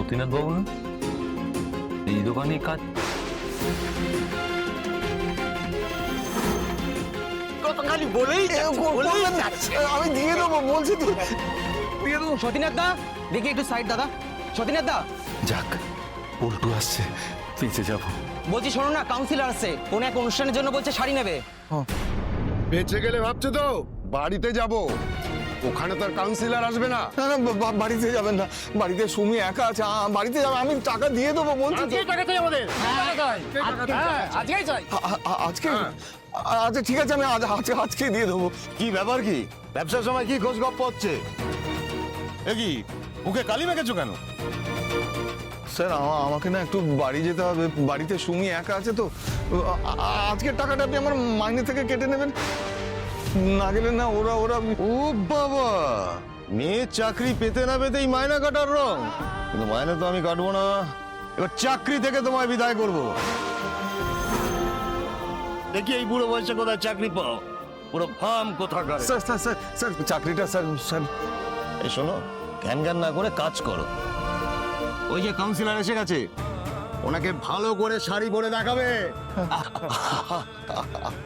সতীনাথ বাবু না? এই দোকানে কাজ। কতখানি বলেই যাচ্ছে। আমি দিয়ে দেবো বলছি তো, দিয়ে দেবো। সতীনাথ দা দেখি একটু সাইড দাদা। সতীনাথ দা যাক, পল্টু আসছে, বেঁচে যাব। বলছি শোনো না, কাউন্সিলর আসছে, কোন এক অনুষ্ঠানের জন্য বলছে শাড়ি নেবে। বেঁচে গেলে ভাবছো তো বাড়িতে যাব, ওখানে তো আর কাউন্সিলর আসবে না। না না, বাড়িতে যাবেন না, বাড়িতে সুমি একা আছে, বাড়িতে যাবে, আমি টাকা দিয়ে দেবো বলছি তো। আজকে আচ্ছা ঠিক আছে, আমি আজকে দিয়ে দেবো। কি ব্যাপার, কি ব্যবসার সময় কি খোঁজ গপ্প হচ্ছে? এ কি মুখে কালি মেখেছো কেন? স্যার আমাকে না একটু বাড়ি যেতে হবে, বাড়িতে সুমি একা আছে তো। আজকের টাকাটা আপনি আমার মাইনে থেকে কেটে নেবেন, না গেলে না ওরা ও বাবা, মেয়ে চাকরি পেতে না পেতেই মায়না কাটার রং। কিন্তু মায়না তো আমি কাটবো না, এবার চাকরি থেকে তোমায় বিদায় করব। দেখি এই বুড়ো বয়সে কোথায় চাকরি পাও, পুরো ফার্ম কোথাকার। স্যার স্যার স্যার স্যার চাকরিটা স্যার স্যার এই শোনো, জ্ঞান জ্ঞান না করে কাজ করো। ওই যে কাউন্সিলর এসে গেছে, ওনাকে ভালো করে শাড়ি পরে দেখাবে।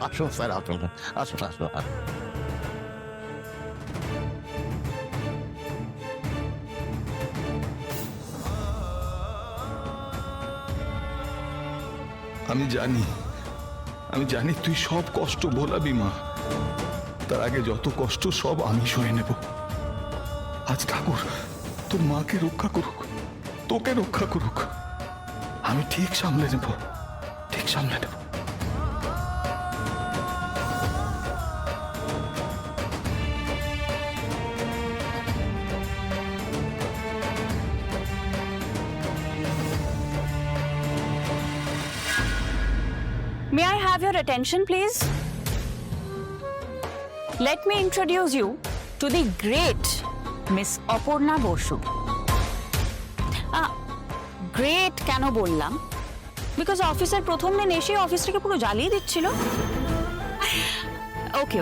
আসুন স্যার, আসুন আসুন আসুন। আমি জানি তুই সব কষ্ট ভোলাবি মা, তার আগে যত কষ্ট সব আমি সয়ে নেব। আজ ঠাকুর তোর মাকে রক্ষা করুক, তোকে রক্ষা করুক, আমি ঠিক সামলে নেব, ঠিক সামলে নেব। May I have your attention, please? Let me introduce you to the great Miss Aparna Bosu. Great কেন বললাম? বিকজ অফিসের প্রথম দিন এসে অফিসটাকে পুরো জ্বালিয়ে দিচ্ছিল। Okay,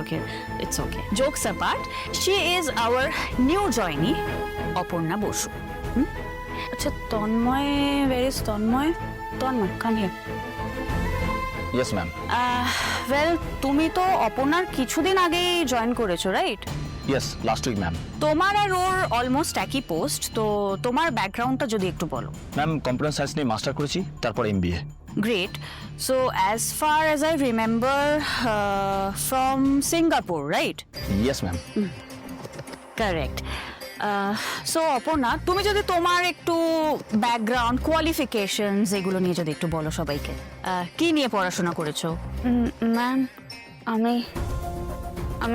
it's okay. Jokes apart, she is our new joinee, Aparna Bosu. আচ্ছা, Tanmay, where is Tanmay? Tanmay, come here. Yes ma'am. Well, তুমি তো অপর্ণার কিছুদিন আগেই জয়েন করেছো, right? Yes, last week ma'am. তোমার আর ওর অলমোস্ট একই পোস্ট, তো তোমার ব্যাকগ্রাউন্ডটা যদি একটু বলো। ম্যাম কম্পিউটার সায়েন্স নিয়ে মাস্টার করেছি, তারপর MBA. Great. So as far as I remember, from Singapore, right? Yes ma'am. Correct. So Aparna, তুমি যদি তোমার একটু ব্যাকগ্রাউন্ড, কোয়ালিফিকেশনস এগুলো নিয়ে যদি একটু বলো সবাইকে। কি নিয়ে পড়াশোনা করেছো? ম্যাম, আমি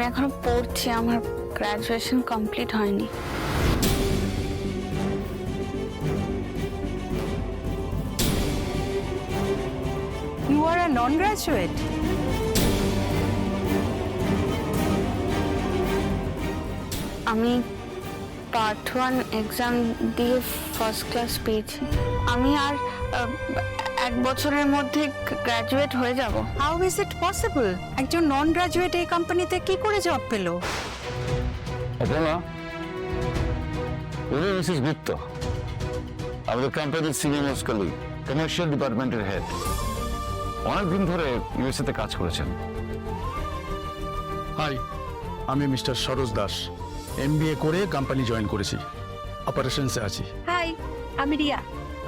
এখনো পড়ছি, আমার গ্র্যাজুয়েশন কমপ্লিট হয়নি। You are a non graduate? আমি পার্ট 1 এক্সাম দিয়ে ফার্স্ট ক্লাস পেয়েছি। আমি আর 1 বছরের মধ্যে গ্র্যাজুয়েট হয়ে যাব। How is it possible? একজন নন গ্র্যাজুয়েট এই কোম্পানিতে কি করে জব পেলো? অপর্ণা, উনি মিসেস গুপ্ত, আমাদের কোম্পানির সিনিয়র মোস্ট কলিগ, কমার্শিয়াল ডিপার্টমেন্টের হেড। অনেকদিন ধরে ইউএসএ তে কাজ করেছেন। হাই, আমি মিস্টার সরোজ দাস, এমবিএ করে কোম্পানি জয়েন করেছি, অপারেশনসে আছি। হাই, আমি রিয়া,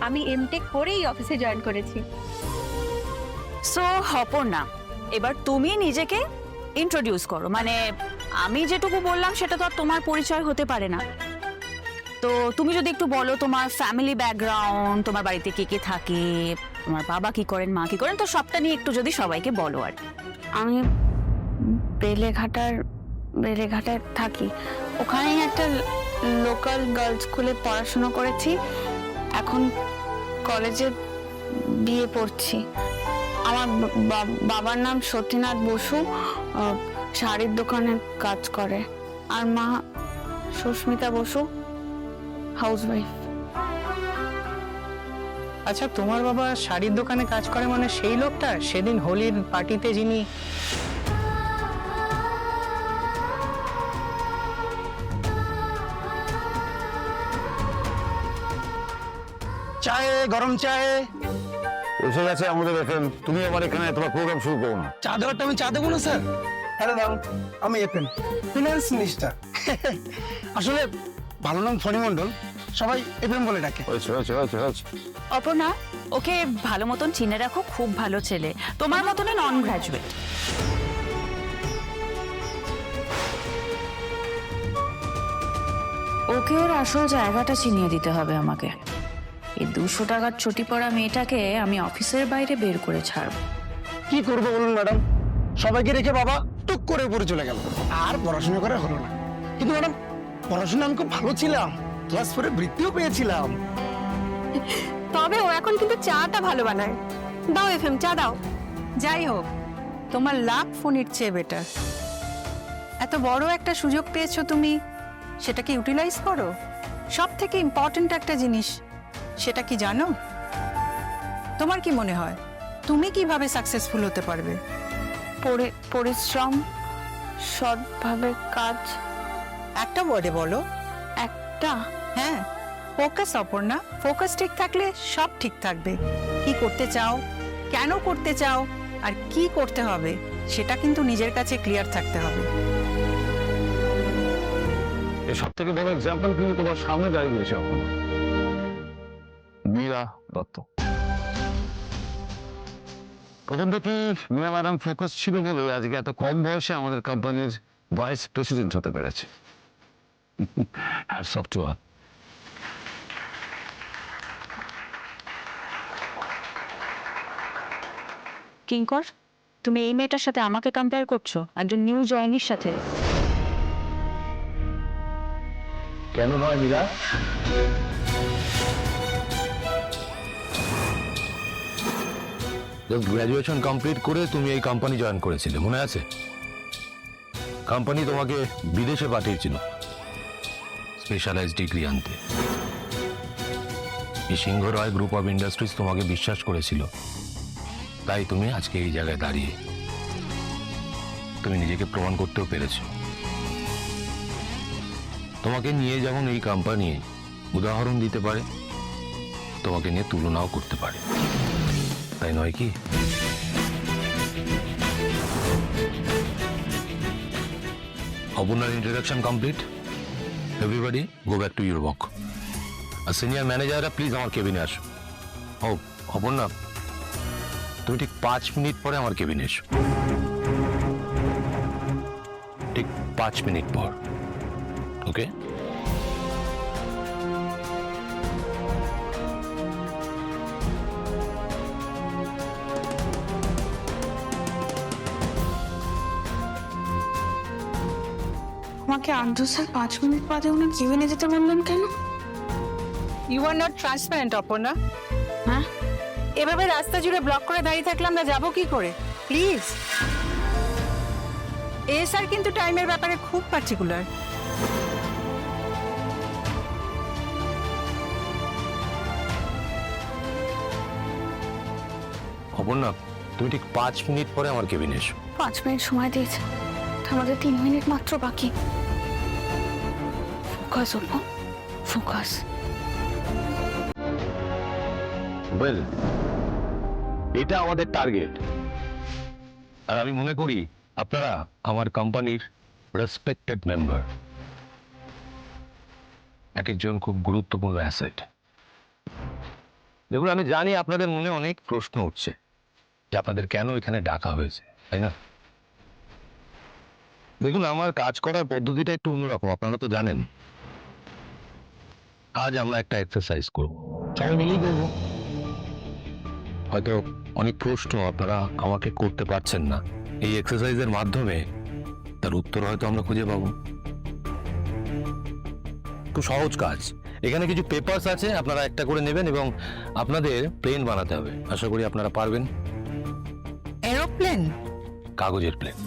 আমি এমটেক করেই অফিসে জয়েন করেছি। সো অপর্ণা, এবার তুমি নিজেকে ইন্ট্রোডিউস করো। মানে আমি যেটুকু বললাম সেটা তো আর তোমার পরিচয় হতে পারে না। তো তুমি যদি একটু বলো তোমার ফ্যামিলি ব্যাকগ্রাউন্ড, তোমার বাড়িতে কে কে থাকে, তোমার বাবা কি করেন, মা কি করেন, তো সবটা নিয়ে একটু যদি সবাইকে বলো। আর আমি বেলেঘাটায় থাকি, ওখানেই একটা লোকাল গার্লস স্কুলে পড়াশোনা করেছি, এখন কলেজে বিয়ে পড়ছি। আমার বাবার নাম সতীনাথ বসু, শাড়ির দোকানে কাজ করে, আর মা সুস্মিতা বসু, হাউসওয়াইফ। আচ্ছা, তোমার বাবা শাড়ির দোকানে কাজ করে মানে সেই লোকটা সেদিন হোলির পার্টিতে যিনি চায়ে গরম চায়ে এসে গেছে আমাদের এফএম, তুমি আবার এখানে তোমার প্রোগ্রাম শুরু করো না। চা দেওয়ার টাইমে চা দেবো না স্যার? হ্যালো ম্যাম, আমি এফএম ফিনান্স মিনিস্টার। আসলে ভালো নাম ফণি মণ্ডল, সবাই এফএম বলে ডাকে। হয়েছে। অপর্ণা, ওকে ভালো মতন চিনে রাখো, খুব ভালো ছেলে, তোমার মতনই নন গ্র্যাজুয়েট। ওকে ওর আসল জায়গাটা চিনিয়ে দিতে হবে আমাকে। এই 200 টাকার ছুটি পড়া মেয়েটাকে আমি অফিসের বাইরে বের করে ছাড়ব। কি করবো বলুন ম্যাডাম, সবাইকে রেখে বাবা টুক করে উপরে চলে গেল, আর পড়াশোনা করে হলো না। কিন্তু ম্যাডাম, পড়াশোনা আমি খুব ভালো ছিলাম, ক্লাস 4 বৃত্তিও পেয়েছিলাম। তবে ও এখন কিন্তু চাটা ভালো বানায়। দাও এফএম চা দাও। যাই হোক, তোমার লাভ ফোনের চেয়ে বেটার। এত বড় একটা সুযোগ পেয়েছো তুমি, সেটাকে ইউটিলাইজ করো। সব থেকে ইম্পর্ট্যান্ট একটা জিনিস, সেটা কি জানো? তোমার কি মনে হয় তুমি কিভাবে সাকসেসফুল হতে পারবে? পরিশ্রম, সৎভাবে কাজ। একটা ওয়ার্ডে বলো। একটা হ্যাঁ, ফোকাস। অপর্ণা, ফোকাস ঠিক থাকলে সব ঠিক থাকবে। কি করতে চাও, কেন করতে চাও, আর কি করতে হবে, সেটা কিন্তু নিজের কাছে ক্লিয়ার থাকতে হবে। এই সব থেকে বড় এক্সাম্পল কিন্তু তোমার সামনে দাঁড়িয়ে রয়েছে এখন মীরা দত্ত। প্রথম থেকে মীরা ম্যাডাম ফোকাস ছিল বলে আজকে এত কম বয়সে আমাদের কোম্পানির ভাইস প্রেসিডেন্ট হতে পেরেছে। Hats off to her. Kinkar, তুমি এই মেয়েটার সাথে আমাকে কম্পেয়ার করছো একজন নিউ জয়েনির সাথে? কেন নয় মীরা? গ্র্যাজুয়েশন কমপ্লিট করে তুমি এই কোম্পানি জয়েন করেছিলে, মনে আছে? কোম্পানি তোমাকে বিদেশে পাঠিয়েছিল স্পেশালাইজ ডিগ্রি আনতে। এই সিংহ রয় গ্রুপ অফ ইন্ডাস্ট্রিজ তোমাকে বিশ্বাস করেছিল, তাই তুমি আজকে এই জায়গায় দাঁড়িয়ে তুমি নিজেকে প্রমাণ করতেও পেরেছো। তোমাকে নিয়ে যেমন এই কোম্পানি উদাহরণ দিতে পারে, তোমাকে নিয়ে তুলনাও করতে পারে, তাই নয় কি? অপর্ণার introduction complete. Everybody go back to your work. আর সিনিয়র ম্যানেজাররা প্লিজ আমার কেবিনে আসো। ও অপর্ণা, তুমি ঠিক 5 মিনিট পরে আমার কেবিনে এসো, ঠিক 5 মিনিট পর, ওকে? আমাকে আর্দ্র স্যার 5 মিনিট বাদে উনি কেবিনে যেতে বললেন কেন? You are not transparent, Aparna. হ্যাঁ, এভাবে রাস্তা জুড়ে ব্লক করে দাঁড়িয়ে থাকলে আমরা যাবো কি করে? প্লিজ। এ স্যার কিন্তু টাইমের ব্যাপারে খুব পার্টিকুলার। অপর্ণা, তুমি ঠিক 5 মিনিট পরে আমার কেবিনে এসো। 5 মিনিট সময় দিয়েছে, আমাদের 3 মিনিট মাত্র বাকি। Focus Apu, focus. ওয়েল, এটা আমাদের টার্গেট, আর আমি মনে করি আপনারা আমার কোম্পানির রেসপেক্টেড মেম্বার, এক একজন খুব গুরুত্বপূর্ণ অ্যাসেট। দেখুন, আমি জানি আপনাদের মনে অনেক প্রশ্ন উঠছে যে আপনাদের কেন এখানে ডাকা হয়েছে, তাই না? দেখুন, আমার কাজ করার পদ্ধতিটা একটু অন্যরকম, আপনারা তো জানেন। আজ আমরা একটা এক্সারসাইজ করব, সবাই মিলেই করবো। হয়তো অনেক প্রশ্ন আপনারা আমাকে করতে পারছেন না, এই এক্সারসাইজের মাধ্যমে তার উত্তর হয়তো আমরা খুঁজে পাবো। খুব সহজ কাজ। এখানে কিছু পেপারস আছে, আপনারা একটা করে নেবেন এবং আপনাদের প্লেন বানাতে হবে। আশা করি আপনারা পারবেন। এরোপ্লেন? কাগজের প্লেন।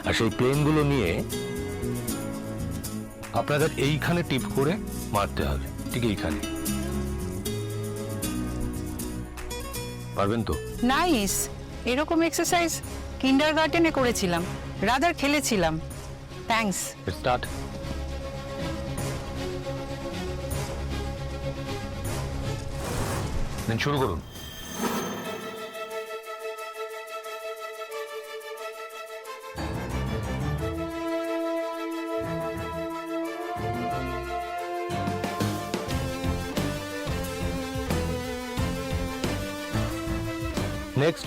আর সেই প্লেনগুলো নিয়ে আপনাদের এইখানে টিপ করে মারতে হবে, ঠিক এইখানে। পারবেন তো? নাইস। এরকম এক্সারসাইজ কিন্ডারগার্টেনে করেছিলাম, রাদার খেলেছিলাম। থ্যাঙ্কস। স্টার্ট। দেন শুরু করুন। Next.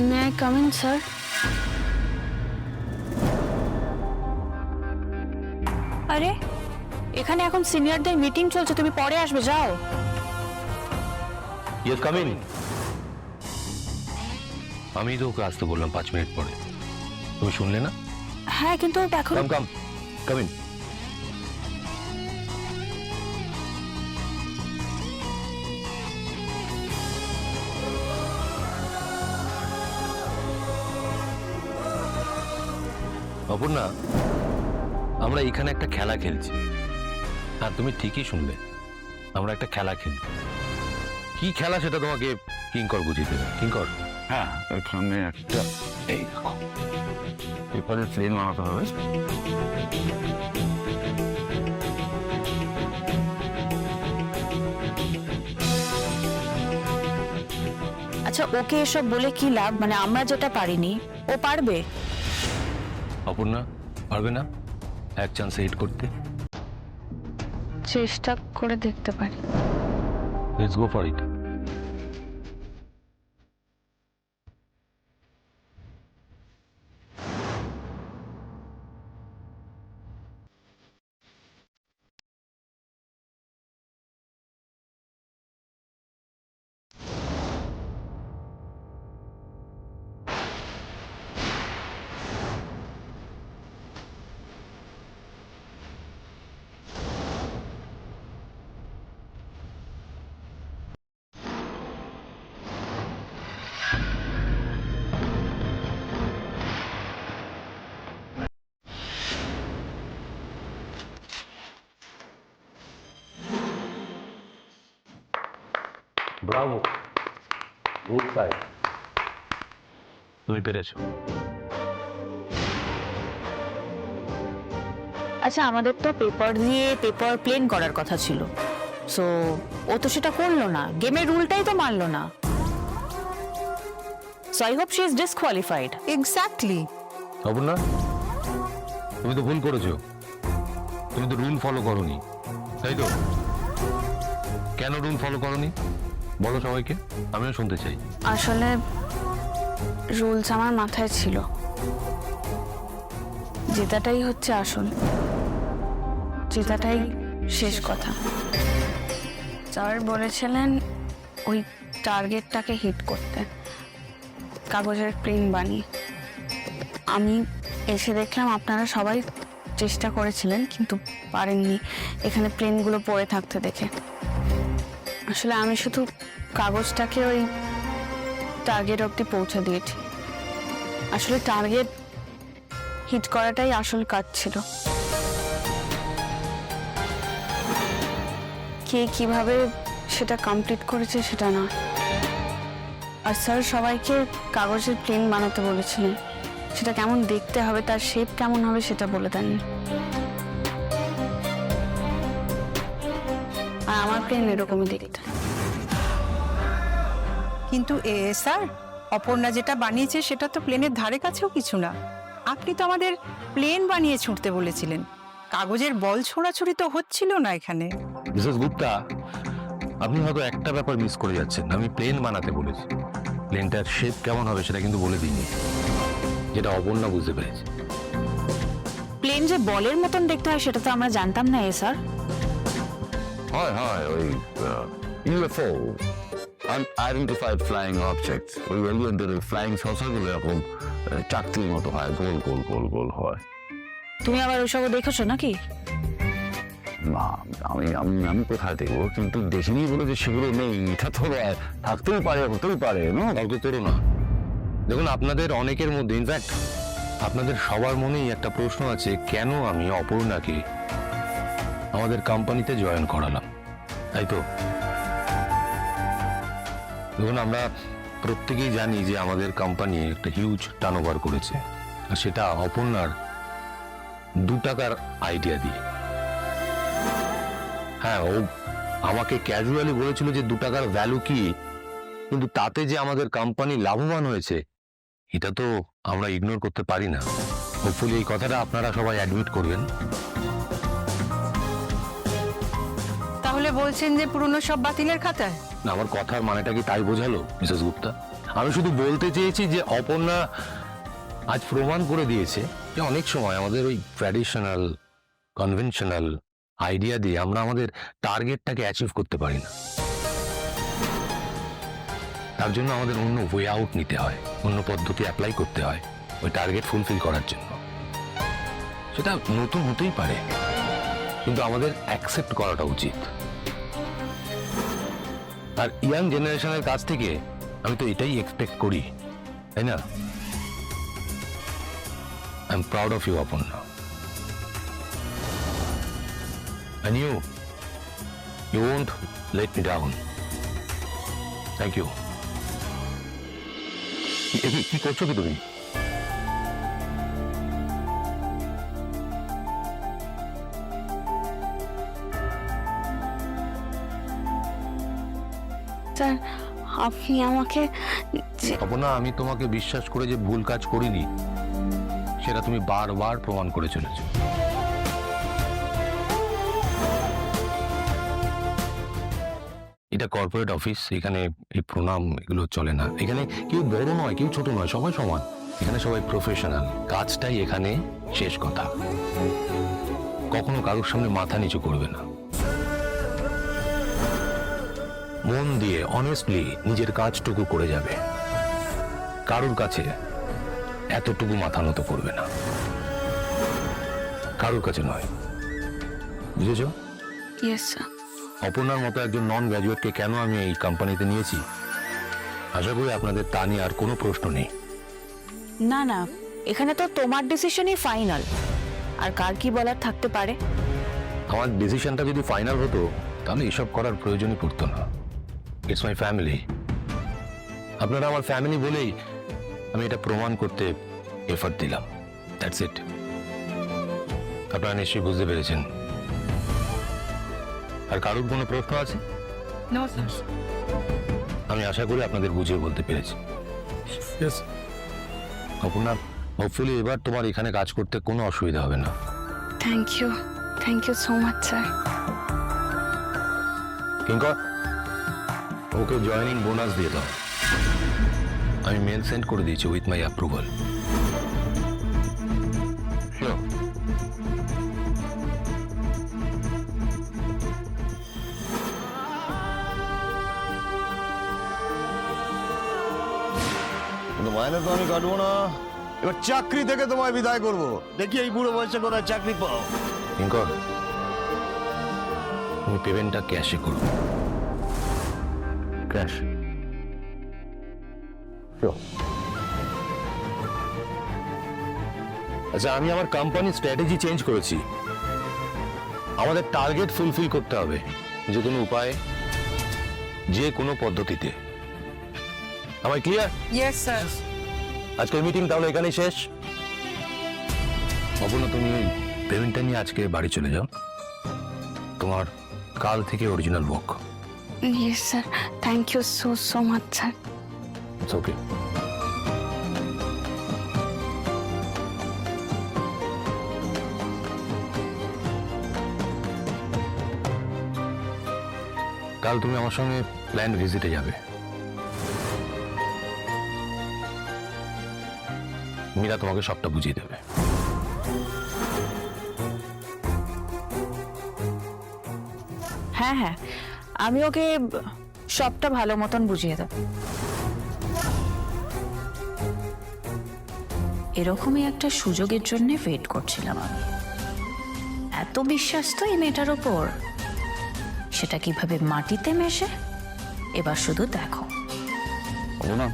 May I come in sir? আরে এখানে এখন সিনিয়রদের মিটিং চলছে, তুমি পরে আসবে, যাও। Yes, come in. আমি তো ওকে আসতে বললাম 5 মিনিট পরে, তুমি শুনলে না? হ্যাঁ কিন্তু এখন কাম কাম কাম ইন। অপর্ণা, আমরা এখানে একটা খেলা খেলছি। হ্যাঁ, তুমি ঠিকই শুনলে, আমরা একটা খেলা খেলছি। কি খেলা সেটা তোমাকে কিঙ্কর বুঝিয়ে দেবে। কিঙ্কর, হ্যাঁ, এখানে একটা এই দেখো পেপারের প্লেন বানাতে হবে। আচ্ছা, ওকে এসব বলে কি লাভ? মানে আমরা যেটা পারিনি ও পারবে। অপর্ণা পারবে না এক চান্সে হিট করতে? চেষ্টা করে দেখতে পারি। Let's go for it. Bravo, good side, তুমি পেরেছো। আচ্ছা, আমাদের তো পেপার দিয়ে পেপার প্লেন করার কথা ছিল, সো ও তো সেটা করলো না, গেমের রুলটাই তো মানলো না। So I hope she is disqualified. Exactly. Aparna, তুমি তো ভুল করেছো, তুমি তো রুল ফলো করোনি, তাই তো? কেন রুল ফলো করোনি বলো সবাইকে, আমিও শুনতে চাই। আসলে রুলস আমার মাথায় ছিল, জেতাটাই হচ্ছে আসল, জেতাটাই শেষ কথা। স্যার বলেছিলেন ওই টার্গেটটাকে হিট করতে, কাগজের প্লেন বানিয়ে। আমি এসে দেখলাম আপনারা সবাই চেষ্টা করেছিলেন কিন্তু পারেননি এখানে প্লেনগুলো পড়ে থাকতে দেখে। আসলে আমি শুধু কাগজটাকে ওই টার্গেট অবধি পৌঁছে দিয়েছি। আসলে টার্গেট হিট করাটাই আসল কাজ ছিল। কে কিভাবে সেটা কমপ্লিট করেছে সেটা না। আর স্যার সবাইকে কাগজের প্লেন বানাতে বলেছিলেন, সেটা কেমন দেখতে হবে, তার শেপ কেমন হবে সেটা বলে দেননি। আর আমার প্লেন এরকমই দেখতে। কিন্তু স্যার, অপর্ণা যেটা বানিয়েছে সেটা তো প্লেনের ধারে কাছেও কিছু না। আপনি তো আমাদের প্লেন বানিয়ে ছুটতে বলেছিলেন, কাগজের বল ছোড়াছুড়ি তো হচ্ছিল না এখানে। মিসেস গুপ্তা, আপনি হয়তো একটা ব্যাপার মিস করে যাচ্ছেন। আমি প্লেন বানাতে বলেছি, প্লেনটার শেপ কেমন হবে সেটা কিন্তু বলে দিইনি, যেটা অপর্ণা বুঝতে পেরেছে। প্লেন যে বলের মতন দেখতে হয় সেটা তো আমরা জানতাম না স্যার। হয় হয়, ওই ইউএফও, আনআইডেন্টিফাইড ফ্লাইং অবজেক্ট, ওই এলিয়েনদের ফ্লাইং সসারগুলো এরকম চাকতির মতো হয়, গোল গোল গোল গোল হয়। তুমি আবার ওইসব দেখেছো নাকি? না, আমি আমি আমি কোথায় দেখবো, কিন্তু দেখিনি বলে যে সেগুলো নেই এটা তো থাকতেই পারে, হতেই পারে। তর্ক করো না, দেখুন, আপনাদের অনেকের মধ্যে, ইনফ্যাক্ট আপনাদের সবার মনেই একটা প্রশ্ন আছে, কেন আমি অপর্ণাকে আমাদের কোম্পানিতে জয়েন করালাম, তাই তো? দেখুন, আমরা প্রত্যেকেই জানি যে আমাদের কোম্পানি একটা হিউজ টার্নওভার করেছে, আর সেটা অপর্ণার 2 টাকার আইডিয়া দিয়ে। হ্যাঁ, ও আমাকে ক্যাজুয়ালি বলেছিল যে 2 টাকার ভ্যালু কি, কিন্তু তাতে যে আমাদের কোম্পানি লাভবান হয়েছে এটা তো আমরা ইগনোর করতে পারি না। হোপফুলি এই কথাটা আপনারা সবাই অ্যাডমিট করবেন। তাহলে বলছেন যে পুরনো সব বাতিলের খাতায়? না, আমার কথার মানেটা কি তাই বোঝালো মিসেস গুপ্তা? আমি শুধু বলতে চেয়েছি যে অপর্ণা আজ প্রমাণ করে দিয়েছে যে অনেক সময় আমাদের ওই ট্র্যাডিশনাল কনভেনশনাল আইডিয়া দিয়ে আমরা আমাদের টার্গেটটাকে অ্যাচিভ করতে পারি না। তার জন্য আমাদের অন্য ওয়ে আউট নিতে হয়, অন্য পদ্ধতি অ্যাপ্লাই করতে হয় ওই টার্গেট ফুলফিল করার জন্য। সেটা নতুন হতেই পারে, কিন্তু আমাদের অ্যাকসেপ্ট করাটা উচিত। আর ইয়াং জেনারেশনের কাছ থেকে আমি তো এটাই এক্সপেক্ট করি, তাই না? I am proud of you, Aparna. And you won't let me down. Thank you. কি করছো কি তুমি? স্যার, আপনি আমাকে অপর্ণা, আমি তোমাকে বিশ্বাস করে যে ভুল কাজ করিনি সেটা তুমি বারবার প্রমাণ করে চলেছো। এটা কর্পোরেট অফিস, এখানে এই প্রণাম এগুলো চলে না। এখানে কেউ বড় নয়, কেউ ছোট নয়, সবাই সমান। এখানে সবাই প্রফেশনাল। কাজটাই এখানে শেষ কথা। কখনো কারোর সামনে মাথা নিচু করবে না। মন দিয়ে অনেস্টলি নিজের কাজটুকু করে যাবে। কারোর কাছে এতটুকু মাথা নত করবে না, কারোর কাছে নয়। বুঝেছো? Yes sir. অপর্ণার মতো একজন নন গ্র্যাজুয়েটকে কেন আমি এই কোম্পানিতে নিয়েছি, আশা করি আপনাদের তা নিয়ে আর কোনো প্রশ্ন নেই। না না, এখানে তো তোমার ডিসিশনই ফাইনাল, আর কার কি বলার থাকতে পারে? আমার ডিসিশনটা যদি ফাইনাল হতো তাহলে এসব করার প্রয়োজনই পড়তো না। It's my family. আপনারা আমার ফ্যামিলি বলেই আমি এটা প্রমাণ করতে এফর্ট দিলাম। That's it. আপনারা নিশ্চয়ই বুঝতে পেরেছেন। আর কারোর কোনো প্রশ্ন আছে? No sir. আমি আশা করি আপনাদের বুঝিয়ে বলতে পেরেছি। অপর্ণা, হোপফুলি এবার তোমার এখানে কাজ করতে কোনো অসুবিধা হবে না। Thank you so much sir. Kinkar, ওকে জয়েনিং বোনাস দিয়ে দাও। আমি মেল সেন্ড করে দিয়েছি উইথ মাই অ্যাপ্রুভাল। মাইনে তো আমি কাটবো না, এবার চাকরি থেকে তোমায় বিদায় করবো। দেখি এই বুড়ো বয়সে কোথায় চাকরি পাও। কিঙ্কর, তুমি পেমেন্টটা ক্যাশে করো। ক্যাশ। আচ্ছা, আমি আমার কোম্পানি স্ট্র্যাটেজি চেঞ্জ করেছি। আমাদের টার্গেট ফুলফিল করতে হবে যে কোনো উপায়ে, যে কোনো পদ্ধতিতে। আমার ক্লিয়ার? Yes sir. আজকের মিটিং তাহলে এখানেই শেষ। অপর্ণা, তুমি ওই পেমেন্টটা নিয়ে আজকে বাড়ি চলে যাও। তোমার কাল থেকে original work. Yes sir, thank you so much sir. It's okay. কাল তুমি আমার সঙ্গে প্ল্যান ভিজিটে যাবে। মীরা তোমাকে সবটা বুঝিয়ে দেবে। হ্যাঁ হ্যাঁ, আমি ওকে সবটা ভালো মতন বুঝিয়ে দেব। এরকমই একটা সুযোগের জন্য ওয়েট করছিলাম আমি। এত বিশ্বাস তো এই মেয়েটার ওপর, সেটা কিভাবে মাটিতে মেশে এবার শুধু দেখো। না,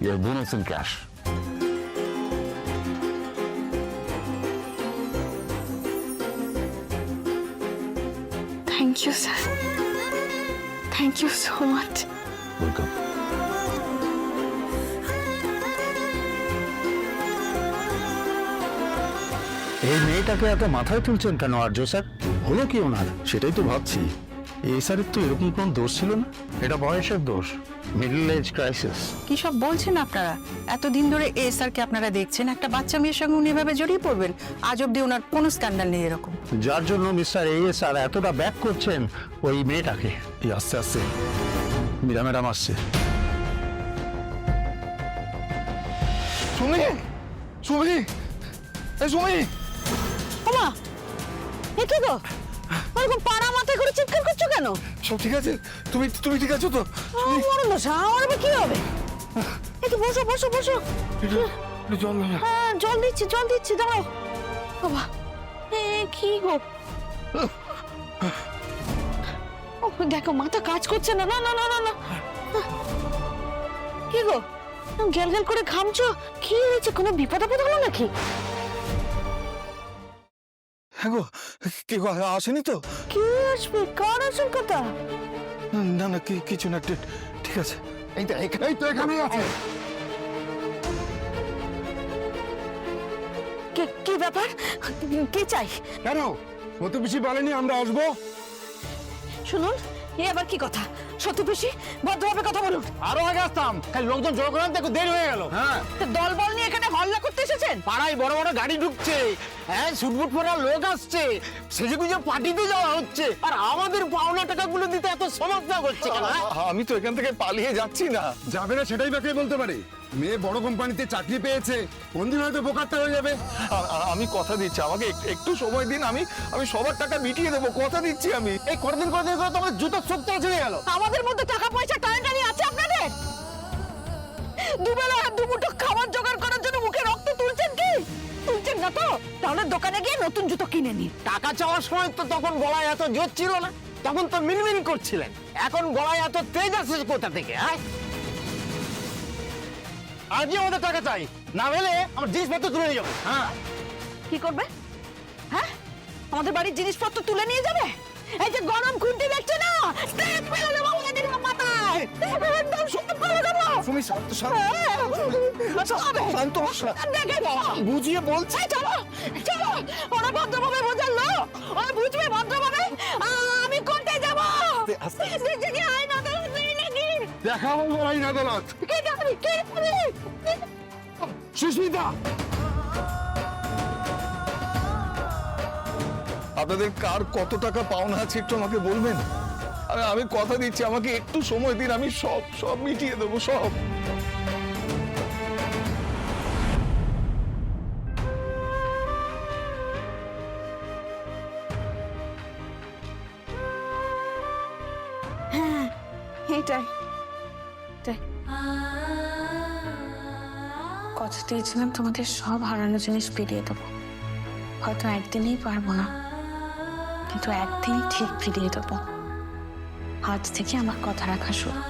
your bonus in cash. Thank you sir, thank you so much. Welcome. এই মেয়েটাকে এত মাথায় তুলছেন কেন আর্য স্যার? হলো কি ওনার? সেটাই তো ভাবছি, এই স্যারের তো এরকম কোনো দোষ ছিল না। এটা বয়সের দোষ, মিডল এজ ক্রাইসিস। কি সব বলছেন আপনারা? এতদিন ধরে এসআরকে আপনারা দেখছেন, একটা বাচ্চা মেয়ের সঙ্গে উনি এভাবে জড়িয়ে পড়বেন? আজ অব্দি ওনার কোনো স্ক্যান্ডাল নেই এরকম। যার জন্য মিস্টার এএসআর এতটা ব্যাক করছেন ওই মেয়েটাকে। এই আস্তে আস্তে মীরা ম্যাডাম আসছে। সুমি, সুমি, এই সুমি, ওমা, এ কি গো? ওরকম পাড়া মাথায় করে চিৎকার করছো কেন? সব ঠিক আছে? তুমি তুমি ঠিক আছো তো? আমার মশা, আমার আবার কি হবে? একটু বসো বসো বসো। একটু জল দাও না। হ্যাঁ, জল দিচ্ছি, দাঁড়াও। বাবা, এ কি গো? ও দেখো, মাথা কাজ করছে না। না না না না না। কি গো, গেল গেল করে ঘামছো? কি হয়েছে? কোনো বিপদ আপদ হলো নাকি? হ্যাঁ গো, কেউ আসেনি তো? কি আসবে? কার আসল কথা? না না, কিছু না, ঠিক আছে। এই তো এখানেই আছে। কি ব্যাপার? কি চাই? কেন সত্যি পিসি বলেনি আমরা আসবো? শুনুন, এ আবার কি কথা? সত্যি পিসি, ভদ্রভাবে কথা বলুন। আরো আগে আসতাম, খালি লোকজন জড়ো করেন, দেখো দেরি হয়ে গেল। হ্যাঁ, দল বল নিয়ে এখানে হল্লা করতে এসেছেন? পাড়ায় বড় বড় গাড়ি ঢুকছে, হ্যাঁ সুটবুট পরা লোক আসছে, সেজে গুজে পার্টিতে যাওয়া হচ্ছে, আর আমাদের পাওনা টাকাগুলো দিতে এত সমস্যা হচ্ছে কেন? আমি তো এখান থেকে পালিয়ে যাচ্ছি না। যাবে না সেটাই বাকে বলতে পারে। মেয়ে বড় কোম্পানিতে চাকরি পেয়েছে, কোনদিন হয়তো বোকারটা হয়ে যাবে। আমি কথা দিচ্ছি, আমাকে একটু সময় দিন, আমি সবার টাকা মিটিয়ে দেবো, কথা দিচ্ছি আমি। এই কতদিন করে তোমার জুতোর শক্তি চলে গেল। আমাদের মধ্যে টাকা পয়সা টানাটানি আছে আপনাদের? দুবেলা দুমুঠো খাবার জোগাড় করার জন্য মুখে রক্ত তুলছেন কি? তুলছেন না তো? তাহলে দোকানে গিয়ে নতুন জুতো কিনে নিন। টাকা চাওয়ার সময় তো তখন গলায় এত জোর ছিল না, তখন তো মিনমিন করছিলেন। এখন গলায় এত তেজ আসছে কোথা থেকে? হ্যাঁ, আজই আমাদের টাকা চাই, না হলে আমার জিনিসপত্র তুলে নিয়ে যাবো। হ্যাঁ, কি করবে? হ্যাঁ, আমাদের বাড়ির জিনিসপত্র তুলে নিয়ে যাবে? এই যে গরম খুঁটি দেখছে না, স্টেট ফেলে দেবো ওদের মাথায়, একদম সব ফেলে দেবো। তুমি শান্ত বুঝিয়ে বলছে। চলো চলো, ওরা ভদ্রভাবে বোঝালো, ওরা বুঝবে ভদ্রভাবে। আমি কোর্টে যাবো। আইন আদালত নেই নাকি? দেখাবো আইন আদালত। কে জানি, কে জানি? সুস্মিতা, আপনাদের কার কত টাকা পাওনা আছে একটু আমাকে বলবেন? আমি কথা দিচ্ছি, আমাকে একটু সময় দিন, আমি সব মিটিয়ে দেবো, সব। এটাই কথা দিয়েছিলাম তোমাদের সব হারানো জিনিস ফিরিয়ে দেবো। হয়তো একদিনেই পারবো না, কিন্তু একদিন ঠিক ফিরিয়ে দেবো। আজ থেকে আমার কথা রাখা শুরু।